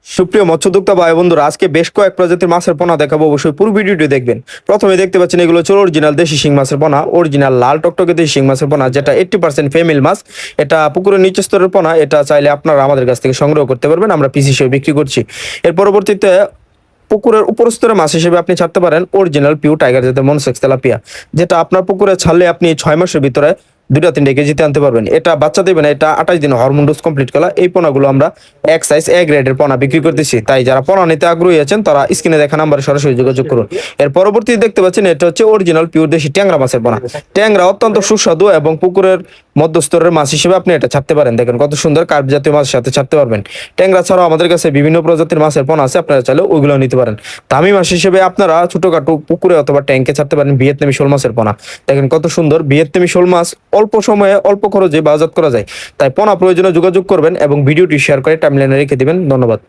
সুপ্রিয় মৎস্যোদ্যোক্তা ভাই বন্ধুরা, আজকে বেশ কয়েক প্রজাতির মাছের পোনা দেখাবো, অবশ্যই পুরো ভিডিওটি দেখবেন। প্রথমে দেখতে পাচ্ছেন এগুলো হচ্ছে অরিজিনাল দেশি শিং মাছের পোনা, অরিজিনাল লাল টকটকে দেশি শিং মাছের পোনা, যেটা 80% ফিমেল মাছ। এটা পুকুরের নিচের স্তরের পোনা। এটা চাইলে আপনারা আমাদের কাছ থেকে সংগ্রহ করতে পারবেন, আমরা পিস হিসেবে বিক্রি করছি। এর পরবর্তীতে পুকুরের উপর স্তরে মাছ হিসেবে আপনি ছাড়তে পারেন অরিজিনাল পিউ টাইগার জাতের মনোসেক্স তেলাপিয়া, যেটা আপনার পুকুরে ছাড়লে আপনি 6 মাসের ভিতরে 2-3 কেজিতে আনতে পারবেন। এটা বাচ্চা দেবে না, এটা 28 দিন হরমোন ডোজ কমপ্লিট করা। এই পোনাগুলো আমরা এক সাইজ এ গ্রেডের পোনা বিক্রি করতেছি। তাই যারা পোনা নিতে আগ্রহী আছেন তারা স্ক্রিনে দেখা নাম্বারে সরাসরি যোগাযোগ করুন। এর পরবর্তী দেখতে পাচ্ছেন এটা হচ্ছে অরিজিনাল পিওর দেশি ট্যাংরা মাছের পোনা। ট্যাংরা অত্যন্ত সুস্বাদু এবং পুকুরের মধ্যস্তরের মাছ হিসেবে আপনি এটা ছাড়তে পারেন। দেখেন কত সুন্দর কার্প জাতীয় মাছের সাথে ছাড়তে পারবেন। ট্যাংরা ছাড়াও আমাদের কাছে বিভিন্ন প্রজাতির মাছের পোনা আছে, আপনারা চাইলে ওইগুলো নিতে পারেন। দামি মাছ হিসেবে আপনারা ছোটখাটো পুকুরে অথবা ট্যাঙ্কে ছাড়তে পারেন ভিয়েতনামি শোল মাছের পোনা। দেখেন কত সুন্দর ভিয়েতনামি শোল মাছ অল্প সময়ে অল্প খরচে বাজার করা যায়। তাই পোনা প্রয়োজনে যোগাযোগ করবেন এবং ভিডিওটি শেয়ার করে টাইমলাইনে রেখে দিবেন। ধন্যবাদ।